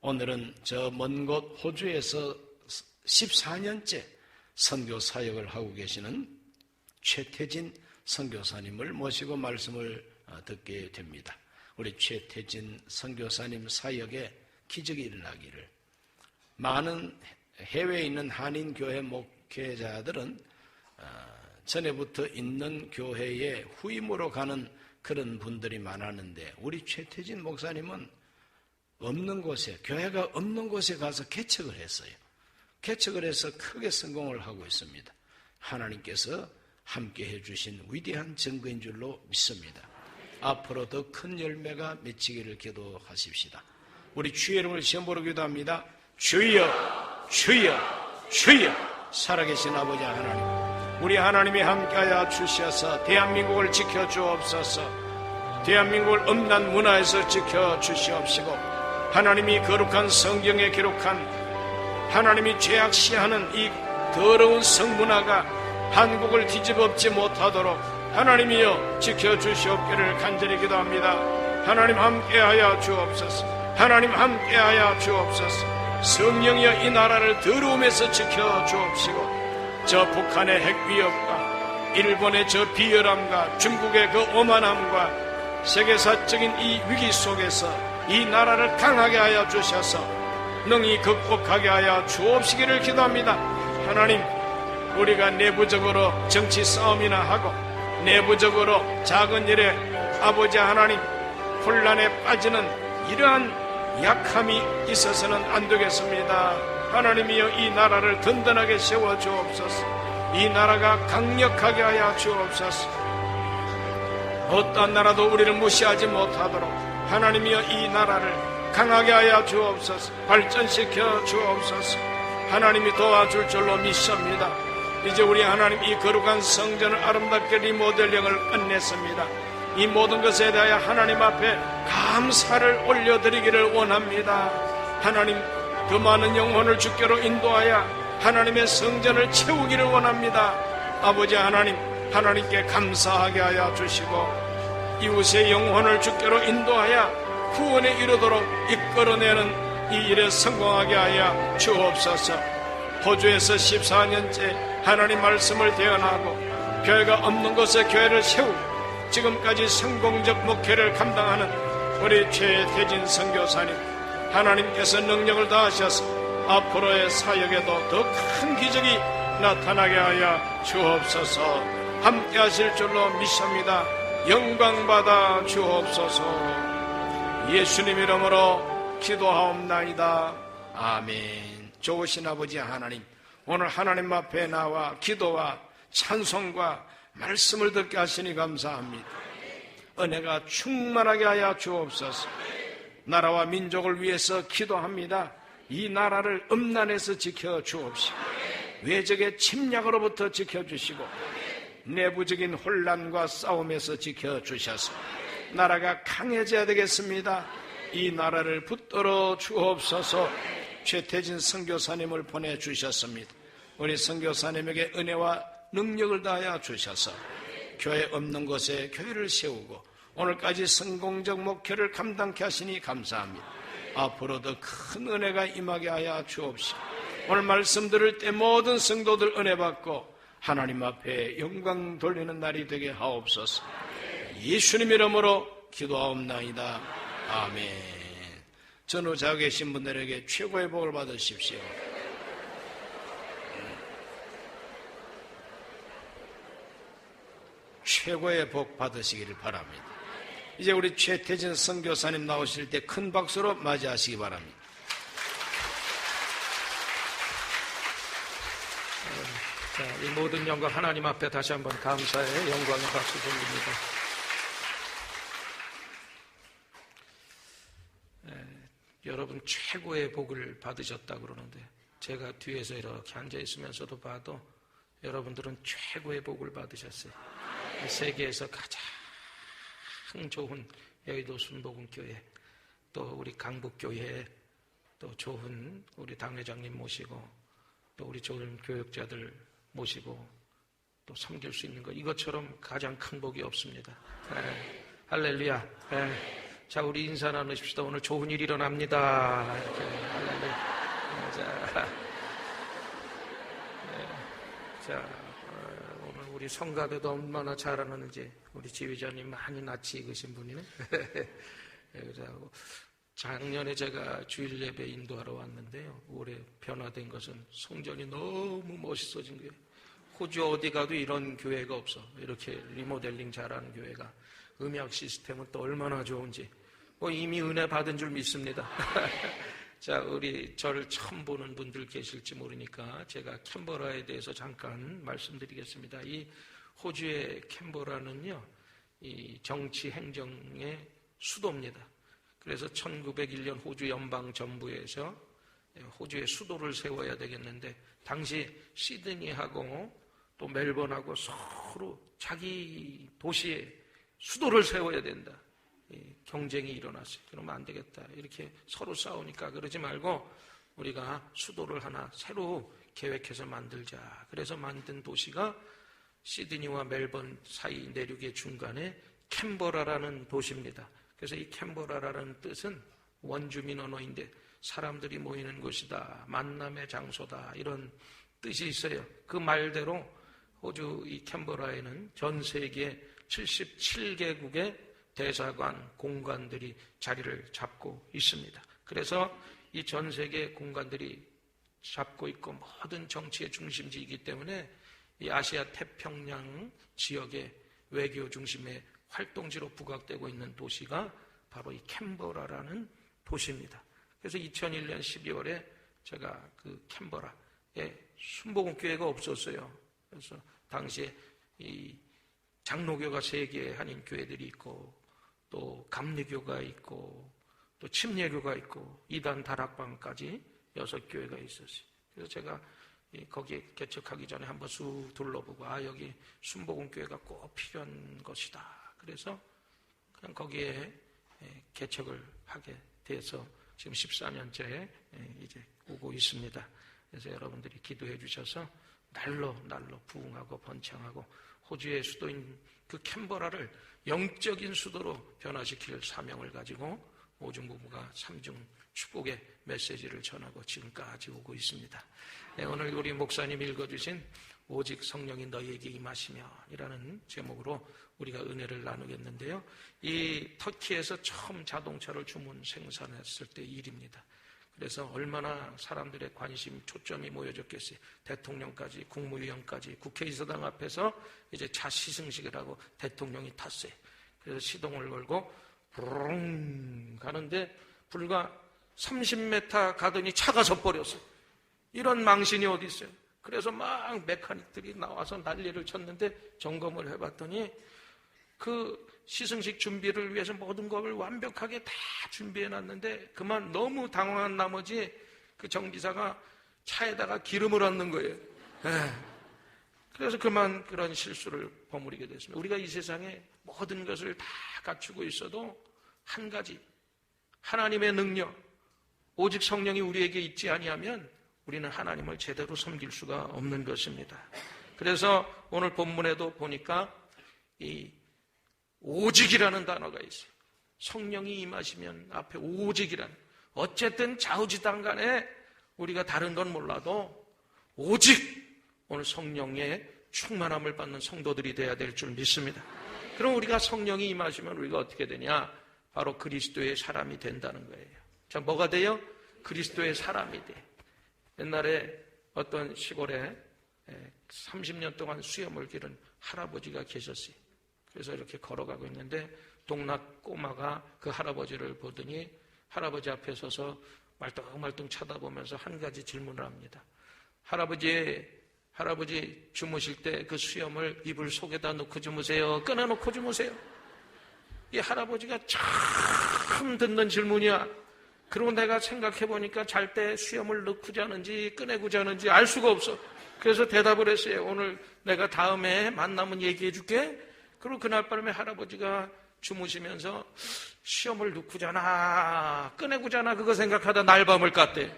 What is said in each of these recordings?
오늘은 저 먼 곳 호주에서 14년째 선교 사역을 하고 계시는 최태진 선교사님을 모시고 말씀을 듣게 됩니다. 우리 최태진 선교사님 사역에 기적이 일어나기를. 많은 해외에 있는 한인교회 목회자들은 전에부터 있는 교회에 후임으로 가는 그런 분들이 많았는데, 우리 최태진 목사님은 없는 곳에, 교회가 없는 곳에 가서 개척을 했어요. 개척을 해서 크게 성공을 하고 있습니다. 하나님께서 함께 해주신 위대한 증거인 줄로 믿습니다. 앞으로 더 큰 열매가 맺히기를 기도하십시다. 우리 주의 이름을 시험 보러 기도합니다. 주여, 주여, 주여. 살아계신 아버지 하나님, 우리 하나님이 함께하여 주셔서 대한민국을 지켜주옵소서. 대한민국을 음란 문화에서 지켜주시옵시고, 하나님이 거룩한 성경에 기록한 하나님이 죄악시하는 이 더러운 성문화가 한국을 뒤집어엎지 못하도록 하나님이여 지켜주시옵기를 간절히 기도합니다. 하나님 함께하여 주옵소서. 하나님 함께하여 주옵소서. 성령이여 이 나라를 더러움에서 지켜주옵시고, 저 북한의 핵위협과 일본의 저 비열함과 중국의 그 오만함과 세계사적인 이 위기 속에서 이 나라를 강하게 하여 주셔서 능히 극복하게 하여 주옵시기를 기도합니다. 하나님, 우리가 내부적으로 정치 싸움이나 하고 내부적으로 작은 일에 아버지 하나님 혼란에 빠지는 이러한 약함이 있어서는 안 되겠습니다. 하나님이여 이 나라를 든든하게 세워 주옵소서. 이 나라가 강력하게 하여 주옵소서. 어떤 나라도 우리를 무시하지 못하도록 하나님이여 이 나라를 강하게 하여 주옵소서. 발전시켜 주옵소서. 하나님이 도와줄 줄로 믿습니다. 이제 우리 하나님 이 거룩한 성전을 아름답게 리모델링을 끝냈습니다. 이 모든 것에 대하여 하나님 앞에 감사를 올려드리기를 원합니다. 하나님, 그 많은 영혼을 주께로 인도하여 하나님의 성전을 채우기를 원합니다. 아버지 하나님, 하나님께 감사하게 하여 주시고 이웃의 영혼을 주께로 인도하여 구원에 이르도록 이끌어내는 이 일에 성공하게 하여 주옵소서. 호주에서 14년째 하나님 말씀을 대언하고 교회가 없는 곳에 교회를 세우고 지금까지 성공적 목회를 감당하는 우리 최태진 선교사님, 하나님께서 능력을 다하셔서 앞으로의 사역에도 더 큰 기적이 나타나게 하여 주옵소서. 함께 하실 줄로 믿습니다. 영광받아 주옵소서. 예수님 이름으로 기도하옵나이다. 아멘. 좋으신 아버지 하나님, 오늘 하나님 앞에 나와 기도와 찬송과 말씀을 듣게 하시니 감사합니다. 은혜가 충만하게 하여 주옵소서. 나라와 민족을 위해서 기도합니다. 이 나라를 음란에서 지켜주옵시고 외적의 침략으로부터 지켜주시고 내부적인 혼란과 싸움에서 지켜주셔서 나라가 강해져야 되겠습니다. 이 나라를 붙들어 주옵소서. 최태진 선교사님을 보내주셨습니다. 우리 선교사님에게 은혜와 능력을 다하여 주셔서 교회 없는 곳에 교회를 세우고 오늘까지 성공적 목회를 감당케 하시니 감사합니다. 앞으로도 큰 은혜가 임하게 하여 주옵시고 오늘 말씀 들을 때 모든 성도들 은혜 받고 하나님 앞에 영광 돌리는 날이 되게 하옵소서. 예수님 이름으로 기도하옵나이다. 아멘. 전후자 계신 분들에게 최고의 복을 받으십시오. 최고의 복 받으시기를 바랍니다. 이제 우리 최태진 선교사님 나오실 때 큰 박수로 맞이하시기 바랍니다. 자, 이 모든 영광 하나님 앞에 다시 한번 감사의 영광의 박수 돌립니다. 여러분 최고의 복을 받으셨다 그러는데 제가 뒤에서 이렇게 앉아 있으면서도 봐도 여러분들은 최고의 복을 받으셨어요. 세계에서 가장 좋은 여의도 순복음교회, 또 우리 강북교회, 또 좋은 우리 당회장님 모시고 또 우리 좋은 교육자들 모시고 또 섬길 수 있는 것, 이것처럼 가장 큰 복이 없습니다. 할렐루야. 자, 우리 인사 나누십시다. 오늘 좋은 일이 일어납니다. 이렇게. 할렐루야. 자, 오늘 우리 성가대도 얼마나 잘하는지 우리 지휘자님 많이 낯이 익으신 분이네. 그래서 작년에 제가 주일 예배 인도하러 왔는데요. 올해 변화된 것은 성전이 너무 멋있어진 거예요. 호주 어디 가도 이런 교회가 없어. 이렇게 리모델링 잘하는 교회가. 음향 시스템은 또 얼마나 좋은지 이미 은혜 받은 줄 믿습니다. 자, 우리 저를 처음 보는 분들 계실지 모르니까 제가 캔버라에 대해서 잠깐 말씀드리겠습니다. 이 호주의 캔버라는요, 이 정치 행정의 수도입니다. 그래서 1901년 호주 연방정부에서 호주의 수도를 세워야 되겠는데, 당시 시드니하고 또 멜번하고 서로 자기 도시에 수도를 세워야 된다. 경쟁이 일어났어요. 그러면 안 되겠다. 이렇게 서로 싸우니까 그러지 말고 우리가 수도를 하나 새로 계획해서 만들자. 그래서 만든 도시가 시드니와 멜번 사이 내륙의 중간에 캔버라라는 도시입니다. 그래서 이 캔버라라는 뜻은 원주민 언어인데 사람들이 모이는 곳이다, 만남의 장소다, 이런 뜻이 있어요. 그 말대로 호주 이 캔버라에는 전 세계 77개국의 대사관, 공관들이 자리를 잡고 있습니다. 그래서 이 전 세계 공관들이 잡고 있고 모든 정치의 중심지이기 때문에 이 아시아 태평양 지역의 외교 중심의 활동지로 부각되고 있는 도시가 바로 이 캔버라라는 도시입니다. 그래서 2001년 12월에 제가 그 캔버라에 순복음교회가 없었어요. 그래서 당시에 이 장로교가 3개 한인 교회들이 있고 또 감리교가 있고 또 침례교가 있고 이단 다락방까지 6교회가 있었어요. 그래서 제가 거기에 개척하기 전에 한번 쑥 둘러보고 여기 순복음교회가 꼭 필요한 것이다. 그래서 그냥 거기에 개척을 하게 돼서 지금 14년째 이제 오고 있습니다. 그래서 여러분들이 기도해 주셔서 날로 부흥하고 번창하고 호주의 수도인 그 캔버라를 영적인 수도로 변화시킬 사명을 가지고 오중부부가 3중 축복의 메시지를 전하고 지금까지 오고 있습니다. 오늘 우리 목사님 읽어주신 오직 성령이 너희에게 임하시며 이라는 제목으로 우리가 은혜를 나누겠는데요. 이 터키에서 처음 자동차를 주문 생산했을 때 일입니다. 그래서 얼마나 사람들의 관심, 초점이 모여졌겠어요. 대통령까지, 국무위원까지, 국회의사당 앞에서 이제 차 시승식을 하고 대통령이 탔어요. 그래서 시동을 걸고 부릉 가는데 불과 30m 가더니 차가 서버렸어요. 이런 망신이 어디 있어요. 그래서 막 메카닉들이 나와서 난리를 쳤는데 점검을 해봤더니 그 시승식 준비를 위해서 모든 것을 완벽하게 다 준비해놨는데 그만 너무 당황한 나머지 그 정비사가 차에다가 기름을 얹는 거예요. 그래서 그만 그런 실수를 버무리게 됐습니다. 우리가 이 세상에 모든 것을 다 갖추고 있어도 한 가지, 하나님의 능력, 오직 성령이 우리에게 있지 아니하면 우리는 하나님을 제대로 섬길 수가 없는 것입니다. 그래서 오늘 본문에도 보니까 이 오직이라는 단어가 있어요. 성령이 임하시면 앞에 오직이라는, 어쨌든 좌우지당 간에 우리가 다른 건 몰라도 오직 오늘 성령의 충만함을 받는 성도들이 돼야 될 줄 믿습니다. 그럼 우리가 성령이 임하시면 우리가 어떻게 되냐? 바로 그리스도의 사람이 된다는 거예요. 자, 뭐가 돼요? 그리스도의 사람이 돼. 옛날에 어떤 시골에 30년 동안 수염을 기른 할아버지가 계셨어요. 그래서 이렇게 걸어가고 있는데 동락 꼬마가 그 할아버지를 보더니 할아버지 앞에 서서 말똥말똥 쳐다보면서 한 가지 질문을 합니다. 할아버지 주무실 때 그 수염을 이불 속에다 놓고 주무세요? 꺼내놓고 주무세요? 이 할아버지가 처음 듣는 질문이야. 그리고 내가 생각해보니까 잘 때 수염을 넣고 자는지 꺼내고 자는지 알 수가 없어. 그래서 대답을 했어요. 오늘 내가 다음에 만나면 얘기해 줄게. 그리고 그날 밤에 할아버지가 주무시면서 수염을 넣고 자나 꺼내고 자나 그거 생각하다 날밤을 깠대.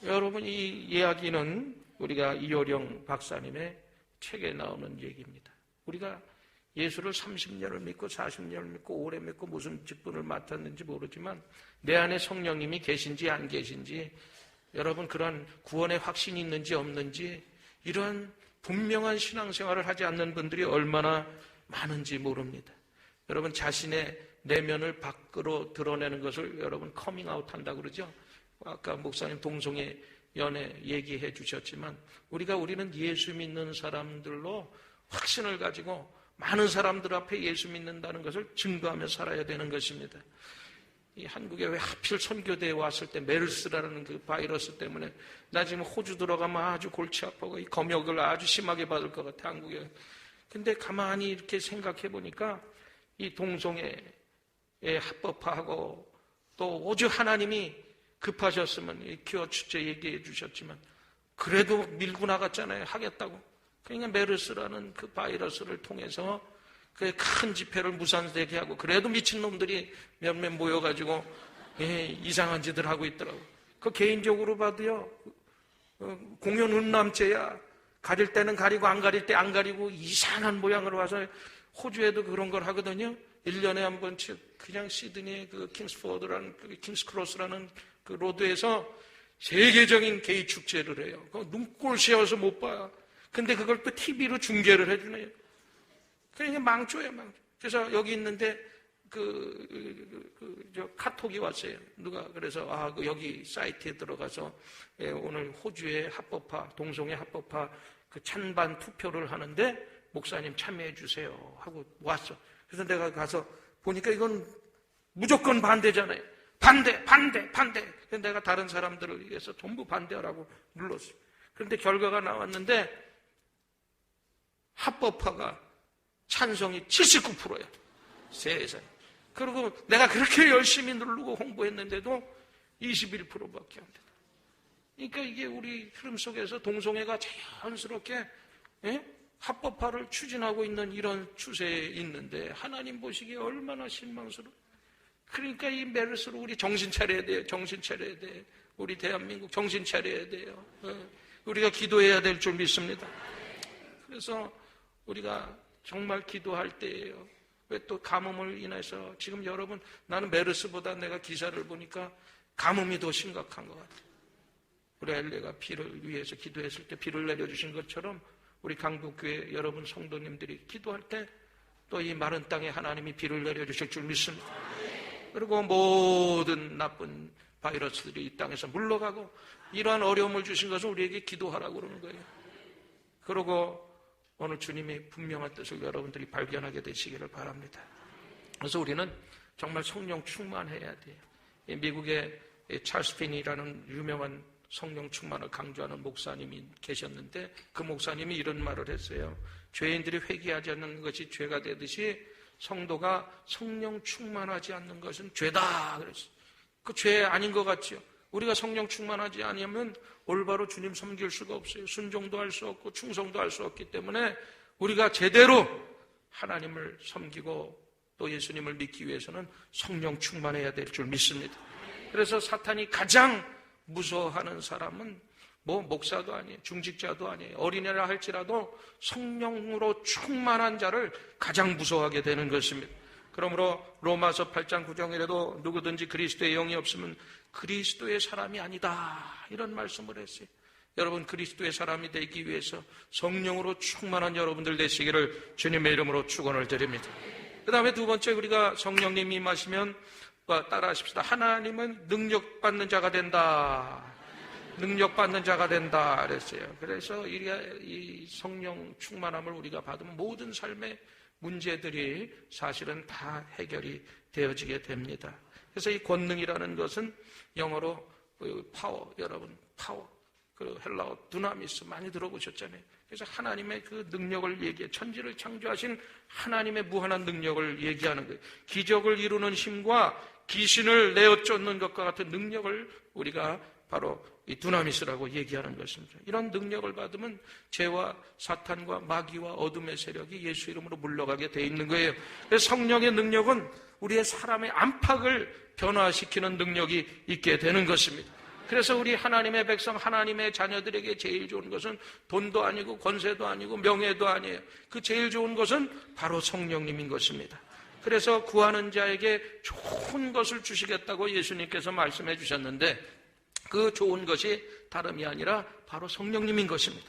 여러분, 이 이야기는 우리가 이효령 박사님의 책에 나오는 얘기입니다. 우리가 예수를 30년을 믿고 40년을 믿고 오래 믿고 무슨 직분을 맡았는지 모르지만 내 안에 성령님이 계신지 안 계신지, 여러분 그런 구원의 확신이 있는지 없는지, 이런 분명한 신앙생활을 하지 않는 분들이 얼마나 많은지 모릅니다. 여러분 자신의 내면을 밖으로 드러내는 것을 여러분 커밍아웃 한다고 그러죠. 아까 목사님 동성애 연애 얘기해 주셨지만 우리는 예수 믿는 사람들로 확신을 가지고 많은 사람들 앞에 예수 믿는다는 것을 증거하며 살아야 되는 것입니다. 이 한국에 왜 하필 선교대에 왔을 때 메르스라는 그 바이러스 때문에 나 지금 호주 들어가면 아주 골치 아프고 이 검역을 아주 심하게 받을 것 같아, 한국에. 근데 가만히 이렇게 생각해 보니까 이 동성애에 합법화하고 또 오죽 하나님이 급하셨으면 이 기어 축제 얘기해 주셨지만 그래도 밀고 나갔잖아요. 하겠다고. 그러니까 메르스라는 그 바이러스를 통해서 그 큰 집회를 무산되게 하고, 그래도 미친놈들이 몇몇 모여가지고 이상한 짓을 하고 있더라고. 그 개인적으로 봐도요, 공연 음란죄야. 가릴 때는 가리고 안 가릴 때 안 가리고 이상한 모양으로 와서, 호주에도 그런 걸 하거든요. 1년에 한 번씩 그냥 시드니의 그 킹스포드라는 그 킹스크로스라는 그 로드에서 세계적인 게이 축제를 해요. 눈꼴 세워서 못 봐요. 근데 그걸 또 TV로 중계를 해주네요. 그러니까 망조예요, 망조. 그래서 여기 있는데 저 카톡이 왔어요. 누가 그래서 여기 사이트에 들어가서 오늘 호주의 합법화, 동성애 합법화 그 찬반 투표를 하는데 목사님 참여해 주세요 하고 왔어. 그래서 내가 가서 보니까 이건 무조건 반대잖아요. 반대. 그래서 내가 다른 사람들을 위해서 전부 반대하라고 눌렀어요. 그런데 결과가 나왔는데 합법화가 찬성이 79%예요. 세상에. 그리고 내가 그렇게 열심히 누르고 홍보했는데도 21%밖에 안 된다. 그러니까 이게 우리 흐름 속에서 동성애가 자연스럽게 합법화를 추진하고 있는 이런 추세에 있는데 하나님 보시기에 얼마나 실망스러워. 그러니까 이 메르스로 우리 정신 차려야 돼요. 정신 차려야 돼. 우리 대한민국 정신 차려야 돼요. 우리가 기도해야 될 줄 믿습니다. 그래서 우리가 정말 기도할 때예요. 왜 또 가뭄을 인해서 지금 여러분, 나는 메르스보다 내가 기사를 보니까 가뭄이 더 심각한 것 같아요. 우리 엘레가 비를 위해서 기도했을 때 비를 내려주신 것처럼 우리 강북교회 여러분 성도님들이 기도할 때 또 이 마른 땅에 하나님이 비를 내려주실 줄 믿습니다. 그리고 모든 나쁜 바이러스들이 이 땅에서 물러가고, 이러한 어려움을 주신 것은 우리에게 기도하라고 그러는 거예요. 그리고 오늘 주님의 분명한 뜻을 여러분들이 발견하게 되시기를 바랍니다. 그래서 우리는 정말 성령 충만해야 돼요. 미국의 찰스 피니라는 유명한 성령 충만을 강조하는 목사님이 계셨는데 그 목사님이 이런 말을 했어요. 죄인들이 회개하지 않는 것이 죄가 되듯이 성도가 성령 충만하지 않는 것은 죄다 그랬어요. 그 죄 아닌 것 같죠? 우리가 성령 충만하지 않으면 올바로 주님 섬길 수가 없어요. 순종도 할 수 없고 충성도 할 수 없기 때문에 우리가 제대로 하나님을 섬기고 또 예수님을 믿기 위해서는 성령 충만해야 될 줄 믿습니다. 그래서 사탄이 가장 무서워하는 사람은 목사도 아니에요. 중직자도 아니에요. 어린애라 할지라도 성령으로 충만한 자를 가장 무서워하게 되는 것입니다. 그러므로 로마서 8장 9장이라도 누구든지 그리스도의 영이 없으면 그리스도의 사람이 아니다, 이런 말씀을 했어요. 여러분, 그리스도의 사람이 되기 위해서 성령으로 충만한 여러분들 되시기를 주님의 이름으로 축원을 드립니다. 그 다음에 두 번째, 우리가 성령님이 임하시면 따라하십시다. 하나님은 능력받는 자가 된다. 능력받는 자가 된다 그랬어요. 그래서 이 성령 충만함을 우리가 받으면 모든 삶의 문제들이 사실은 다 해결이 되어지게 됩니다. 그래서 이 권능이라는 것은 영어로 파워, 여러분 파워, 그 헬라어 두나미스 많이 들어보셨잖아요. 그래서 하나님의 그 능력을 얘기해, 천지를 창조하신 하나님의 무한한 능력을 얘기하는 거예요. 기적을 이루는 힘과 귀신을 내어 쫓는 것과 같은 능력을 우리가 바로 이 두나미스라고 얘기하는 것입니다. 이런 능력을 받으면 죄와 사탄과 마귀와 어둠의 세력이 예수 이름으로 물러가게 돼 있는 거예요. 그래서 성령의 능력은 우리의 사람의 안팎을 변화시키는 능력이 있게 되는 것입니다. 그래서 우리 하나님의 백성, 하나님의 자녀들에게 제일 좋은 것은 돈도 아니고 권세도 아니고 명예도 아니에요. 그 제일 좋은 것은 바로 성령님인 것입니다. 그래서 구하는 자에게 좋은 것을 주시겠다고 예수님께서 말씀해 주셨는데 그 좋은 것이 다름이 아니라 바로 성령님인 것입니다.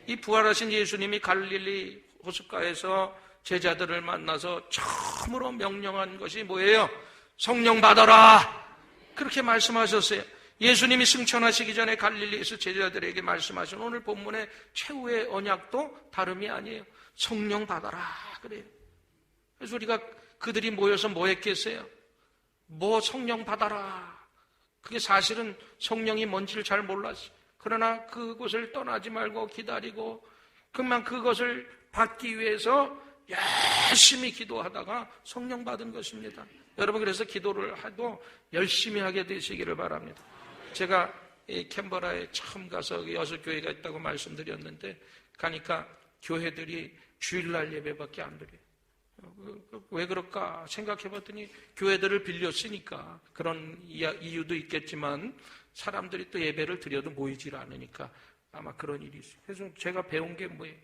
이 부활하신 예수님이 갈릴리 호숫가에서 제자들을 만나서 처음으로 명령한 것이 뭐예요? 성령 받아라! 그렇게 말씀하셨어요. 예수님이 승천하시기 전에 갈릴리에서 제자들에게 말씀하신 오늘 본문의 최후의 언약도 다름이 아니에요. 성령 받아라 그래요. 그래서 우리가 그들이 모여서 뭐 했겠어요? 뭐 성령 받아라. 그게 사실은 성령이 뭔지를 잘 몰랐어요. 그러나 그곳을 떠나지 말고 기다리고 그만 그것을 받기 위해서 열심히 기도하다가 성령 받은 것입니다. 여러분 그래서 기도를 해도 열심히 하게 되시기를 바랍니다. 제가 이 캔버라에 처음 가서 여섯 교회가 있다고 말씀드렸는데 가니까 교회들이 주일날 예배밖에 안 드려요. 왜 그럴까 생각해봤더니 교회들을 빌렸으니까 그런 이유도 있겠지만 사람들이 또 예배를 드려도 모이질 않으니까 아마 그런 일이 있어요. 그래서 제가 배운 게 뭐예요?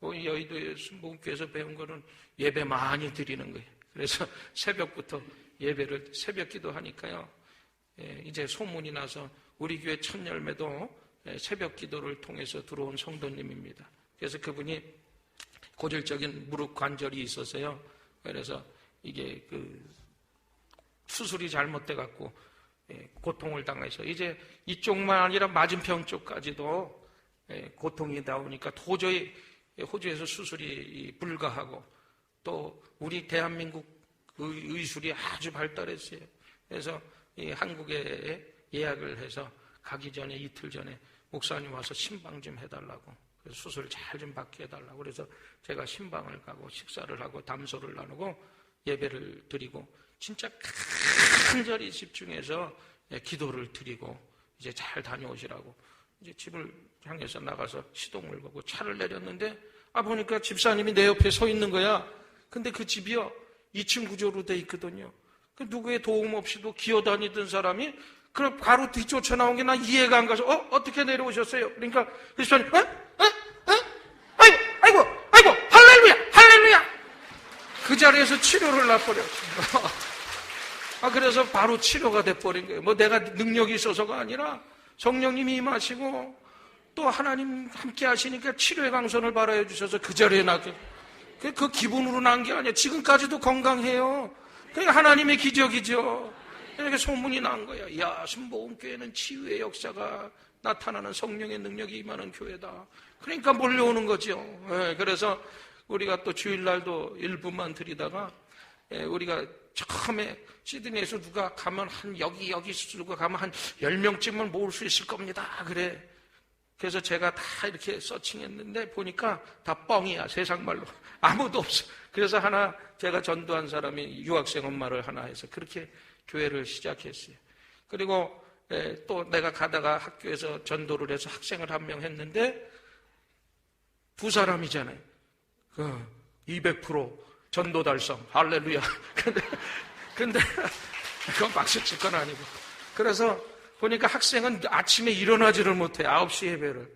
여의도의 순복음교회에서 배운 거는 예배 많이 드리는 거예요. 그래서 새벽부터 예배를 새벽 기도하니까요. 이제 소문이 나서 우리 교회 첫 열매도 새벽 기도를 통해서 들어온 성도님입니다. 그래서 그분이 고질적인 무릎 관절이 있어서요. 그래서 이게 수술이 잘못돼 갖고 고통을 당해서 이제 이쪽만 아니라 맞은편 쪽까지도 고통이 나오니까 도저히 호주에서 수술이 불가하고 또 우리 대한민국 의술이 아주 발달했어요. 그래서 한국에 예약을 해서 가기 전에 이틀 전에 목사님 와서 신방 좀 해달라고 수술 잘 좀 받게 해달라고 그래서 제가 신방을 가고 식사를 하고 담소를 나누고 예배를 드리고 진짜 간절히 집중해서 기도를 드리고 이제 잘 다녀오시라고 이제 집을 향해서 나가서 시동을 걸고 차를 내렸는데 보니까 집사님이 내 옆에 서 있는 거야. 근데 그 집이요 2층 구조로 돼 있거든요. 그 누구의 도움 없이도 기어다니던 사람이 그럼 바로 뒤쫓아 나온 게 나 이해가 안 가서 어떻게 내려오셨어요? 그러니까 그 집사님 아이고 할렐루야 그 자리에서 치료를 놔버렸어요. 그래서 바로 치료가 돼버린 거예요. 뭐 내가 능력이 있어서가 아니라 성령님이 임하시고 또 하나님 함께 하시니까 치료의 강선을 발하여 주셔서 그 자리에 나게 그 기분으로 난 게 아니야. 지금까지도 건강해요. 그게 하나님의 기적이죠. 이렇게 소문이 난 거야. 이야, 순복음교회는 치유의 역사가 나타나는 성령의 능력이 임하는 교회다. 그러니까 몰려오는 거죠. 그래서 우리가 또 주일날도 일부만 드리다가 우리가 처음에 시드니에서 누가 가면 여기 누가 가면 한 10명쯤은 모을 수 있을 겁니다. 그래. 그래서 제가 다 이렇게 서칭했는데 보니까 다 뻥이야. 세상 말로. 아무도 없어. 그래서 제가 전도한 사람이 유학생 엄마를 하나 해서 그렇게 교회를 시작했어요. 그리고 또 내가 가다가 학교에서 전도를 해서 학생을 한 명 했는데 두 사람이잖아요. 200% 전도 달성. 할렐루야. 근데 그건 박수 칠 건 아니고. 그래서 보니까 학생은 아침에 일어나지를 못해. 9시 예배를.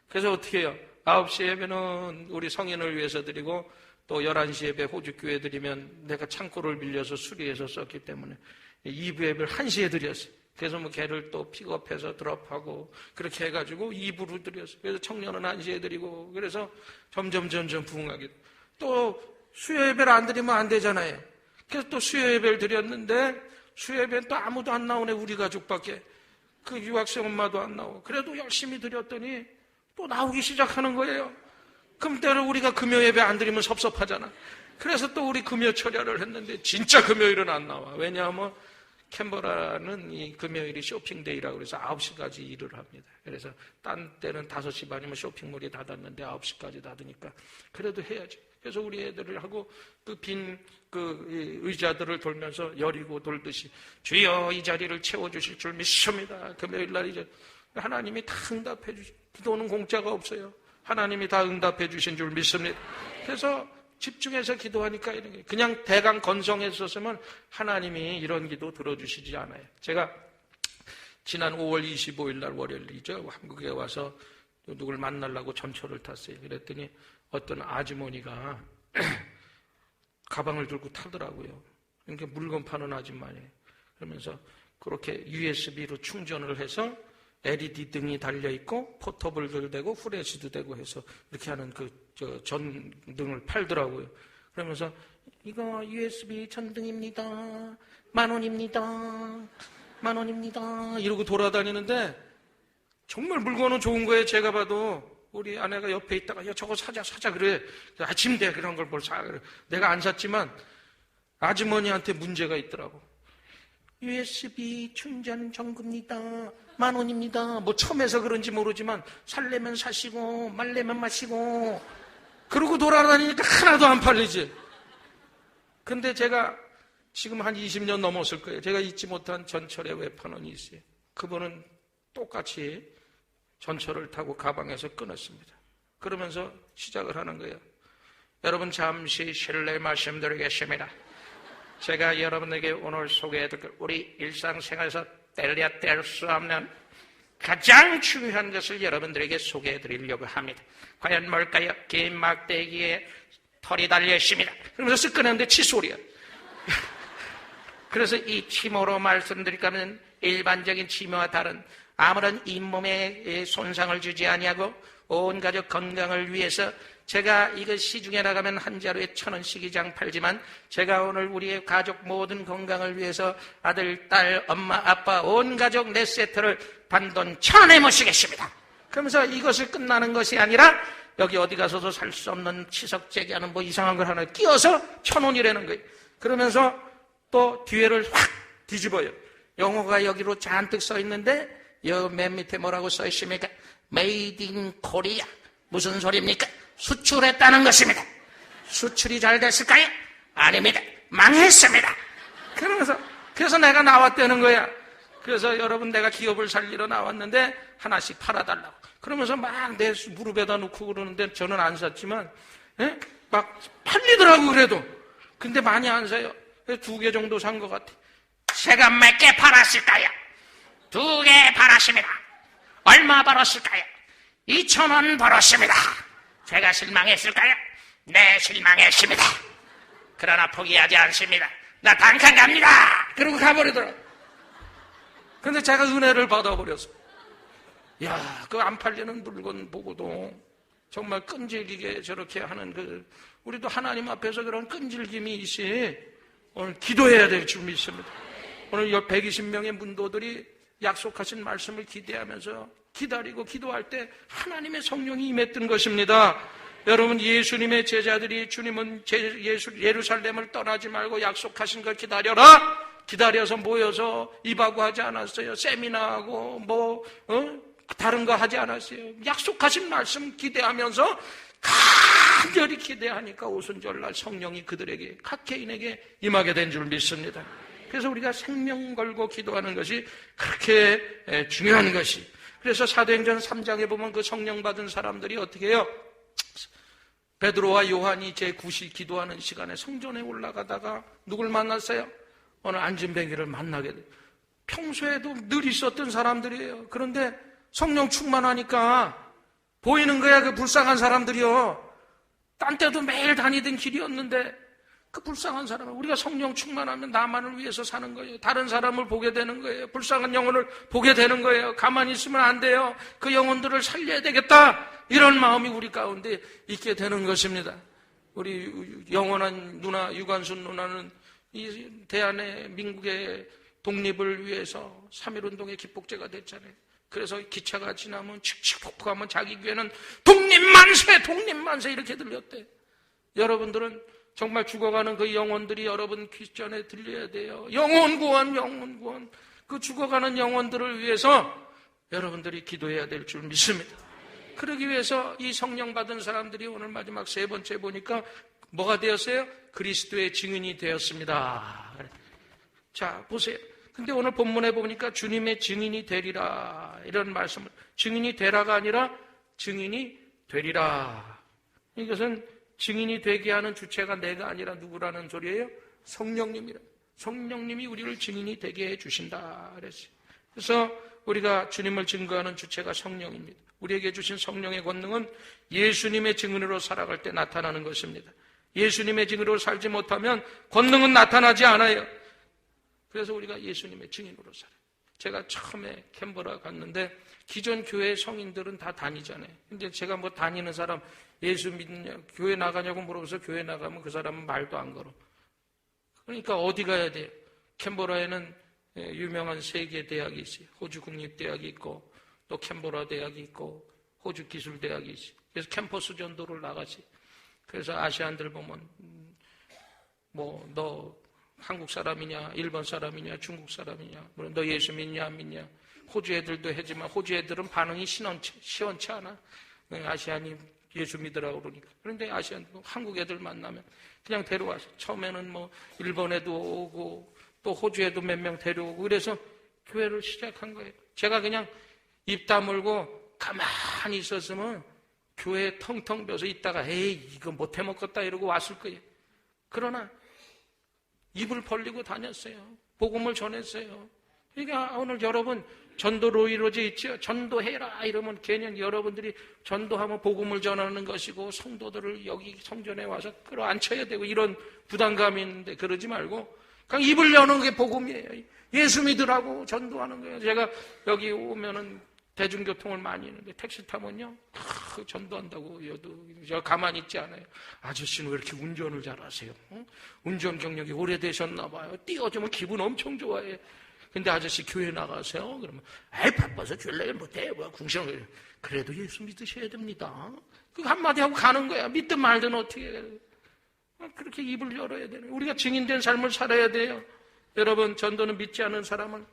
그래서 어떻게 해요? 9시 예배는 우리 성인을 위해서 드리고 또 11시 예배 호주교회 드리면 내가 창고를 빌려서 수리해서 썼기 때문에 2부 예배를 1시에 드렸어요. 그래서 걔를 또 픽업해서 드롭하고 그렇게 해가지고 2부로 드렸어요. 그래서 청년은 1시에 드리고 그래서 점점 부흥하게 또 수요 예배를 안 드리면 안 되잖아요. 그래서 또 수요 예배를 드렸는데 수요 예배는 또 아무도 안 나오네. 우리 가족밖에. 그 유학생 엄마도 안 나오고 그래도 열심히 드렸더니 또 나오기 시작하는 거예요. 그럼 때로 우리가 금요 예배 안 드리면 섭섭하잖아. 그래서 또 우리 금요 철야를 했는데 진짜 금요일은 안 나와. 왜냐하면 캔버라는 이 금요일이 쇼핑데이라고 그래서 9시까지 일을 합니다. 그래서 딴 때는 5시 반이면 쇼핑몰이 닫았는데 9시까지 닫으니까 그래도 해야지. 그래서 우리 애들을 하고 빈 의자들을 돌면서 여리고 돌듯이 주여 이 자리를 채워주실 줄 믿습니다. 금요일 날 이제 하나님이 다 응답해 주시. 기도는 공짜가 없어요. 하나님이 다 응답해 주신 줄 믿습니다. 그래서 집중해서 기도하니까 이런 게 그냥 대강 건성했었으면 하나님이 이런 기도 들어주시지 않아요. 제가 지난 5월 25일 날 월요일이죠. 한국에 와서 누굴 만나려고 전철을 탔어요. 그랬더니 어떤 아주머니가 가방을 들고 타더라고요. 그러니까 물건 파는 아줌마예요. 그러면서 그렇게 USB로 충전을 해서 LED 등이 달려있고 포터블도 되고 후레쉬도 되고 해서 이렇게 하는 전등을 팔더라고요. 그러면서 이거 USB 전등입니다. 10,000원입니다. 10,000원입니다. 이러고 돌아다니는데 정말 물건은 좋은 거예요. 제가 봐도 우리 아내가 옆에 있다가 야 저거 사자 그래. 아침 돼 그런 걸 뭘 사. 그래. 내가 안 샀지만 아주머니한테 문제가 있더라고. USB 충전 전구입니다. 10,000원입니다. 뭐 처음에서 그런지 모르지만 살려면 사시고 말려면 마시고 그러고 돌아다니니까 하나도 안 팔리지. 근데 제가 지금 한 20년 넘었을 거예요. 제가 잊지 못한 전철의 외판원이 있어요. 그분은 똑같이 전철을 타고 가방에서 끊었습니다. 그러면서 시작을 하는 거예요. 여러분 잠시 실례 말씀드리겠습니다. 제가 여러분에게 오늘 소개해드릴 우리 일상생활에서 뗄래야 뗄 수 없는 가장 중요한 것을 여러분들에게 소개해드리려고 합니다. 과연 뭘까요? 긴 막대기에 털이 달려있습니다. 그러면서 쓱 꺼냈는데 칫솔이야. 그래서 이 치모로 말씀드릴까 하면 일반적인 치모와 다른 아무런 잇몸에 손상을 주지 아니하고 온 가족 건강을 위해서 제가 이거 시중에 나가면 한 자루에 1,000원씩 이상 팔지만 제가 오늘 우리의 가족 모든 건강을 위해서 아들, 딸, 엄마, 아빠 온 가족 4세트를 단돈 1,000원에 모시겠습니다. 그러면서 이것을 끝나는 것이 아니라 여기 어디 가서도 살 수 없는 치석제기하는 뭐 이상한 걸 하나 끼워서 1,000원이라는 거예요. 그러면서 또 뒤에를 확 뒤집어요. 영어가 여기로 잔뜩 써 있는데 여 맨 밑에 뭐라고 써 있습니까? Made in Korea. 무슨 소리입니까? 수출했다는 것입니다. 수출이 잘 됐을까요? 아닙니다. 망했습니다. 그래서 내가 나왔다는 거야. 그래서 여러분 내가 기업을 살리러 나왔는데 하나씩 팔아달라고. 그러면서 막 내 무릎에다 놓고 그러는데 저는 안 샀지만 막 팔리더라고 그래도. 근데 많이 안 사요. 2개 정도 산 것 같아. 제가 몇 개 팔았을까요? 2개 팔았습니다. 얼마 벌었을까요? 2,000원 벌었습니다. 제가 실망했을까요? 네, 실망했습니다. 그러나 포기하지 않습니다. 나 단칸 갑니다. 그러고 가버리더라고. 근데 제가 은혜를 받아버렸어. 야, 그 안 팔리는 물건 보고도 정말 끈질기게 저렇게 하는 우리도 하나님 앞에서 그런 끈질김이 있이 오늘 기도해야 될 줄 믿습니다. 오늘 120명의 문도들이 약속하신 말씀을 기대하면서 기다리고 기도할 때 하나님의 성령이 임했던 것입니다. 여러분 예수님의 제자들이 주님은 예루살렘을 떠나지 말고 약속하신 걸 기다려라. 기다려서 모여서 입하고 하지 않았어요. 세미나하고 다른 거 하지 않았어요. 약속하신 말씀 기대하면서 간절히 기대하니까 오순절날 성령이 그들에게 각 개인에게 임하게 된 줄 믿습니다. 그래서 우리가 생명 걸고 기도하는 것이 그렇게 중요한 것이. 그래서 사도행전 3장에 보면 그 성령 받은 사람들이 어떻게 해요? 베드로와 요한이 제9시 기도하는 시간에 성전에 올라가다가 누굴 만났어요? 어느 안진뱅이를 만나게 돼요. 평소에도 늘 있었던 사람들이에요. 그런데 성령 충만하니까 보이는 거야. 그 불쌍한 사람들이요. 딴 때도 매일 다니던 길이었는데 그 불쌍한 사람을 우리가 성령 충만하면 나만을 위해서 사는 거예요. 다른 사람을 보게 되는 거예요. 불쌍한 영혼을 보게 되는 거예요. 가만히 있으면 안 돼요. 그 영혼들을 살려야 되겠다. 이런 마음이 우리 가운데 있게 되는 것입니다. 우리 영원한 누나 유관순 누나는 이 대한의 민국의 독립을 위해서 3.1운동의 기폭제가 됐잖아요. 그래서 기차가 지나면 칙칙 폭폭하면 자기 귀에는 독립만세 이렇게 들렸대. 여러분들은 정말 죽어가는 그 영혼들이 여러분 귀 전에 들려야 돼요. 영혼 구원. 그 죽어가는 영혼들을 위해서 여러분들이 기도해야 될 줄 믿습니다. 그러기 위해서 이 성령 받은 사람들이 오늘 마지막 3번째 보니까 뭐가 되었어요? 그리스도의 증인이 되었습니다. 자, 보세요. 근데 오늘 본문에 보니까 주님의 증인이 되리라 이런 말씀을, 증인이 되라가 아니라 증인이 되리라. 이것은 증인이 되게 하는 주체가 내가 아니라 누구라는 소리예요? 성령님이라. 성령님이 우리를 증인이 되게 해 주신다 그랬어요. 그래서 우리가 주님을 증거하는 주체가 성령입니다. 우리에게 주신 성령의 권능은 예수님의 증인으로 살아갈 때 나타나는 것입니다. 예수님의 증인으로 살지 못하면 권능은 나타나지 않아요. 그래서 우리가 예수님의 증인으로 살아요. 제가 처음에 캔버라 갔는데 기존 교회 성인들은 다 다니잖아요. 근데 제가 뭐 다니는 사람 예수 믿느냐, 교회 나가냐고 물어봐서 교회 나가면 그 사람은 말도 안 걸어. 그러니까 어디 가야 돼요? 캔버라에는 유명한 세계 대학이 있어요. 호주 국립대학이 있고 또 캔버라 대학이 있고 호주 기술대학이 있어요. 그래서 캠퍼스 전도를 나가지. 그래서 아시안들 보면 뭐 너 한국 사람이냐, 일본 사람이냐, 중국 사람이냐, 너 예수 믿냐 안 믿냐. 호주 애들도 하지만 호주 애들은 반응이 시원치 않아. 아시안이 예수 믿으라고 그러니까. 그런데 아시안도 한국 애들 만나면 그냥 데려와서 처음에는 뭐 일본 애도 오고 또 호주 애도 몇 명 데려오고 그래서 교회를 시작한 거예요. 제가 그냥 입 다물고 가만히 있었으면 교회에 텅텅 비어서 있다가 에이 이거 못해 먹겠다 이러고 왔을 거예요. 그러나 입을 벌리고 다녔어요. 복음을 전했어요. 그러니까 오늘 여러분 전도로 이루어져 있죠. 전도해라 이러면 괜히 여러분들이 전도하면 복음을 전하는 것이고 성도들을 여기 성전에 와서 끌어안쳐야 되고 이런 부담감이 있는데 그러지 말고 그냥 입을 여는 게 복음이에요. 예수 믿으라고 전도하는 거예요. 제가 여기 오면은 대중교통을 많이 있는데 택시 타면요 전도한다고 저 가만히 있지 않아요. 아저씨는 왜 이렇게 운전을 잘하세요? 운전 경력이 오래되셨나 봐요. 띄워주면 기분 엄청 좋아해. 근데 아저씨 교회 나가세요? 그러면 아이 바빠서 줄래 못해. 궁시렁거려. 그래도 예수 믿으셔야 됩니다. 그 한마디 하고 가는 거야. 믿든 말든 어떻게 해요. 그렇게 입을 열어야 되는 우리가 증인된 삶을 살아야 돼요. 여러분 전도는 믿지 않은 사람을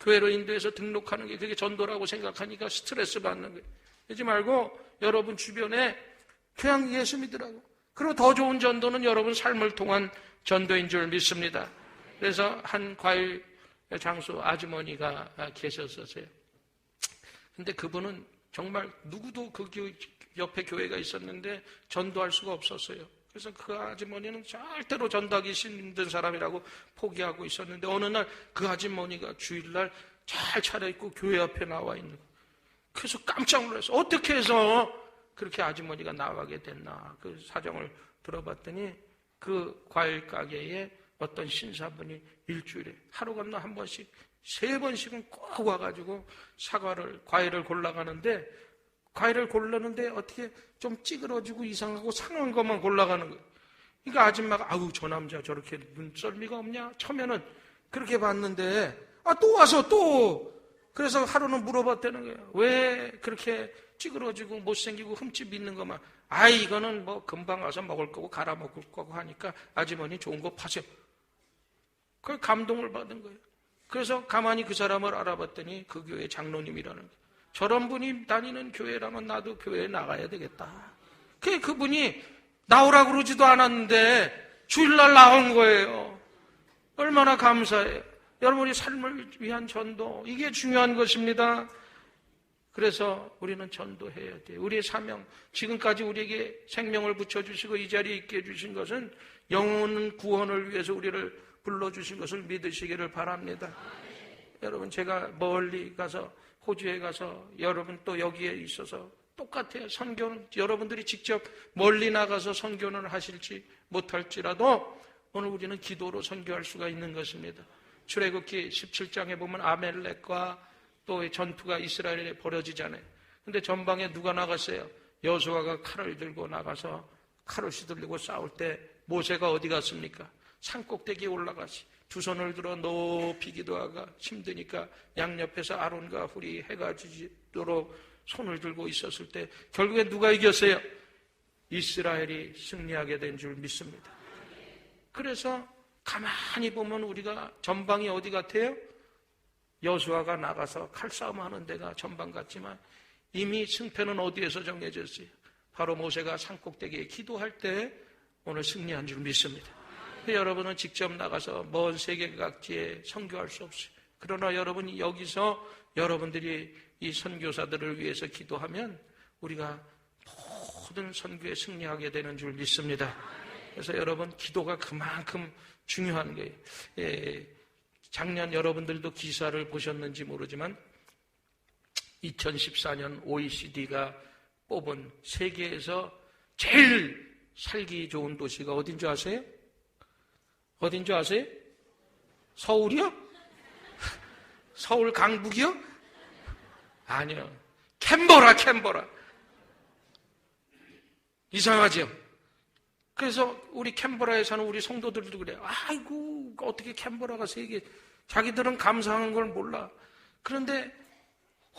교회로 인도해서 등록하는 게 그게 전도라고 생각하니까 스트레스 받는 거예요. 그러지 말고 여러분 주변에 그냥 예수 믿으라고. 그리고 더 좋은 전도는 여러분 삶을 통한 전도인 줄 믿습니다. 그래서 한 과일 장수 아주머니가 계셨었어요. 근데 그분은 정말 누구도 그 옆에 교회가 있었는데 전도할 수가 없었어요. 그래서 그 아주머니는 절대로 전도하기 힘든 사람이라고 포기하고 있었는데 어느 날 그 아주머니가 주일날 잘 차려입고 교회 앞에 나와 있는 거예요. 그래서 깜짝 놀랐어요. 어떻게 해서 그렇게 아주머니가 나가게 됐나. 그 사정을 들어봤더니 그 과일 가게에 어떤 신사분이 일주일에 하루 건너 한 번씩 3번씩은 꼭 와가지고 과일을 골라가는데 과일을 고르는데 어떻게 좀 찌그러지고 이상하고 상한 것만 골라가는 거예요. 그러니까 아줌마가 아우 저 남자 저렇게 눈썰미가 없냐? 처음에는 그렇게 봤는데 또 와서 또 그래서 하루는 물어봤다는 거예요. 왜 그렇게 찌그러지고 못생기고 흠집 있는 것만 이거는 뭐 금방 와서 먹을 거고 갈아 먹을 거고 하니까 아주머니 좋은 거 파세요. 그 감동을 받은 거예요. 그래서 가만히 그 사람을 알아봤더니 그 교회 장로님이라는 거예요. 저런 분이 다니는 교회라면 나도 교회에 나가야 되겠다. 그분이 나오라고 그러지도 않았는데 주일날 나온 거예요. 얼마나 감사해요. 여러분이 삶을 위한 전도, 이게 중요한 것입니다. 그래서 우리는 전도해야 돼요. 우리의 사명, 지금까지 우리에게 생명을 붙여주시고 이 자리에 있게 해주신 것은 영혼 구원을 위해서 우리를 불러주신 것을 믿으시기를 바랍니다. 여러분 제가 멀리 가서 호주에 가서 여러분 또 여기에 있어서 똑같아요. 선교는 여러분들이 직접 멀리 나가서 선교는 하실지 못할지라도 오늘 우리는 기도로 선교할 수가 있는 것입니다. 출애굽기 17장에 보면 아멜렉과 또 전투가 이스라엘에 벌어지잖아요. 근데 전방에 누가 나갔어요? 여호수아가 칼을 들고 나가서 칼을 휘둘리고 싸울 때 모세가 어디 갔습니까? 산꼭대기에 올라가시. 두 손을 들어 높이 기도하가 힘드니까 양옆에서 아론과 훌이 해가 지도록 손을 들고 있었을 때 결국에 누가 이겼어요? 이스라엘이 승리하게 된 줄 믿습니다. 그래서 가만히 보면 우리가 전방이 어디 같아요? 여호수아가 나가서 칼싸움 하는 데가 전방 같지만 이미 승패는 어디에서 정해졌어요? 바로 모세가 산꼭대기에 기도할 때 오늘 승리한 줄 믿습니다. 여러분은 직접 나가서 먼 세계 각지에 선교할 수 없어요. 그러나 여러분이 여기서 여러분들이 이 선교사들을 위해서 기도하면 우리가 모든 선교에 승리하게 되는 줄 믿습니다. 그래서 여러분 기도가 그만큼 중요한 거예요. 작년 여러분들도 기사를 보셨는지 모르지만 2014년 OECD가 뽑은 세계에서 제일 살기 좋은 도시가 어딘 줄 아세요? 어딘 줄 아세요? 서울이요? 서울 강북이요? 아니요. 캔버라. 이상하죠? 그래서 우리 캔버라에 사는 우리 성도들도 그래요. 아이고, 어떻게 캔버라가 세계, 자기들은 감사한 걸 몰라. 그런데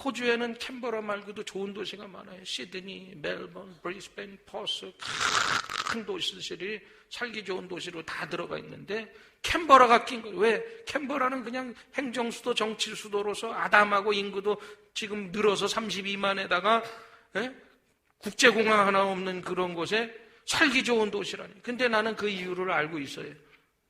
호주에는 캔버라 말고도 좋은 도시가 많아요. 시드니, 멜번, 브리스벤, 퍼스, 큰 도시들이 살기 좋은 도시로 다 들어가 있는데 캔버라가 낀 거예요. 왜? 캔버라는 그냥 행정수도 정치수도로서 아담하고 인구도 지금 늘어서 32만에다가 국제공항 하나 없는 그런 곳에 살기 좋은 도시라니. 근데 나는 그 이유를 알고 있어요.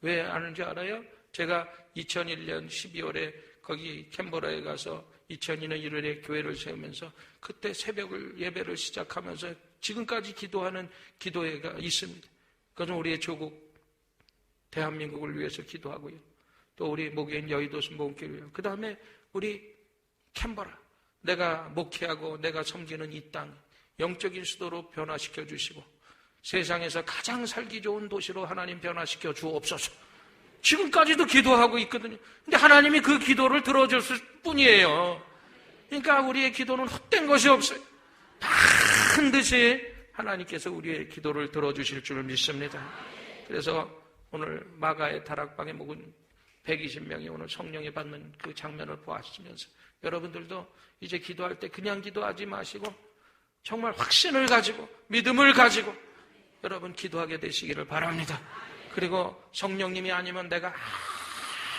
왜 아는지 알아요? 제가 2001년 12월에 거기 캔버라에 가서 2002년 1월에 교회를 세우면서 그때 새벽을 예배를 시작하면서 지금까지 기도하는 기도회가 있습니다. 그것은 우리의 조국 대한민국을 위해서 기도하고요. 또 우리 목회인 여의도 순복음교회요. 그 다음에 우리 캔버라, 내가 목회하고 내가 섬기는 이 땅 영적인 수도로 변화시켜 주시고 세상에서 가장 살기 좋은 도시로 하나님 변화시켜 주옵소서. 지금까지도 기도하고 있거든요. 근데 하나님이 그 기도를 들어줬을 뿐이에요. 그러니까 우리의 기도는 헛된 것이 없어요. 반드시 하나님께서 우리의 기도를 들어주실 줄 믿습니다. 그래서 오늘 마가의 다락방에 묵은 120명이 오늘 성령이 받는 그 장면을 보았으면서 여러분들도 이제 기도할 때 그냥 기도하지 마시고 정말 확신을 가지고 믿음을 가지고 여러분 기도하게 되시기를 바랍니다. 그리고 성령님이 아니면 내가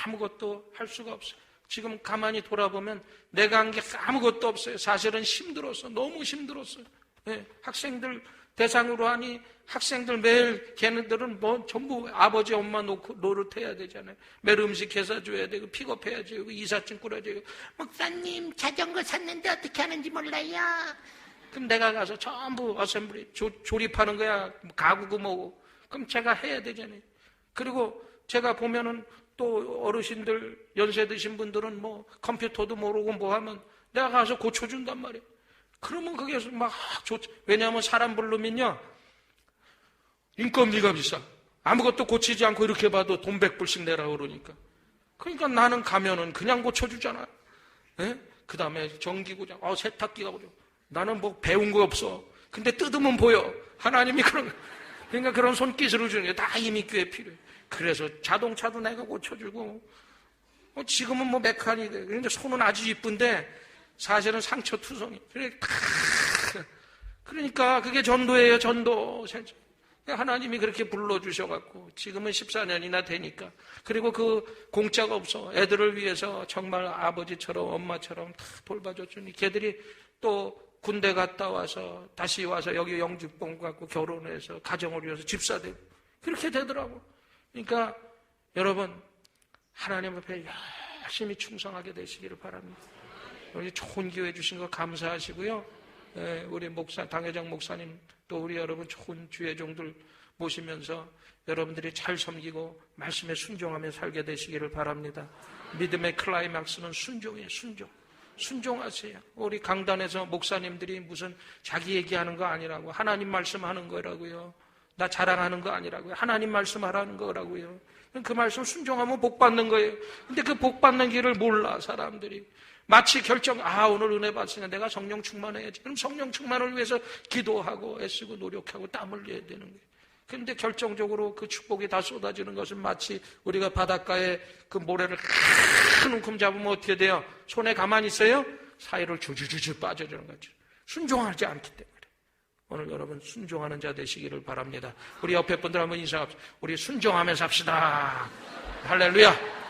아무것도 할 수가 없어요. 지금 가만히 돌아보면 내가 한 게 아무것도 없어요. 사실은 힘들었어. 너무 힘들었어요. 네, 학생들 대상으로 하니 학생들 매일 걔네들은 뭐 전부 아버지 엄마 놓고 노릇해야 되잖아요. 매일 음식 해서 줘야 되고 픽업해야지. 이삿짐 끌어줘야 되고. 목사님 자전거 샀는데 어떻게 하는지 몰라요. 그럼 내가 가서 전부 어셈블리 조립하는 거야. 가구고 뭐고. 그럼 제가 해야 되잖아요. 그리고 제가 보면은 또 어르신들 연세 드신 분들은 뭐 컴퓨터도 모르고 뭐 하면 내가 가서 고쳐준단 말이에요. 그러면 거기에서 막 좋죠. 왜냐하면 사람 부르면요 인건비가 비싸. 아무것도 고치지 않고 이렇게 봐도 돈 100불씩 내라 그러니까. 그러니까 나는 가면은 그냥 고쳐주잖아. 그 다음에 전기구장, 세탁기가 보죠. 나는 뭐 배운 거 없어. 근데 뜯으면 보여. 하나님이 그러니까 그런 손기술을 주는 게 다 이미 교회에 필요해. 그래서 자동차도 내가 고쳐주고, 지금은 뭐 메카닉, 그런데 손은 아주 이쁜데, 사실은 상처투성이. 그러니까 그게 전도예요, 전도. 하나님이 그렇게 불러주셔갖고, 지금은 14년이나 되니까. 그리고 그 공짜가 없어. 애들을 위해서 정말 아버지처럼 엄마처럼 다 돌봐줬으니, 걔들이 또 군대 갔다 와서 다시 와서 여기 영주권 갖고 결혼해서 가정을 위해서 집사 되고 그렇게 되더라고. 그러니까 여러분 하나님 앞에 열심히 충성하게 되시기를 바랍니다. 우리 좋은 기회 주신 거 감사하시고요. 우리 목사 당회장 목사님 또 우리 여러분 좋은 주의 종들 모시면서 여러분들이 잘 섬기고 말씀에 순종하며 살게 되시기를 바랍니다. 믿음의 클라이막스는 순종이에요. 순종하세요. 우리 강단에서 목사님들이 무슨 자기 얘기하는 거 아니라고 하나님 말씀하는 거라고요. 나 자랑하는 거 아니라고요. 하나님 말씀하라는 거라고요. 그 말씀 순종하면 복 받는 거예요. 근데 그 복 받는 길을 몰라 사람들이. 마치 오늘 은혜 받으니까 내가 성령 충만해야지. 그럼 성령 충만을 위해서 기도하고 애쓰고 노력하고 땀 흘려야 되는 거예요. 그런데 결정적으로 그 축복이 다 쏟아지는 것은 마치 우리가 바닷가에 그 모래를 큰 움큼 잡으면 어떻게 돼요? 손에 가만히 있어요? 사이를 주주주주 빠져주는 거죠. 순종하지 않기 때문에. 오늘 여러분 순종하는 자 되시기를 바랍니다. 우리 옆에 분들 한번 인사합시다. 우리 순종하면서 합시다. 할렐루야.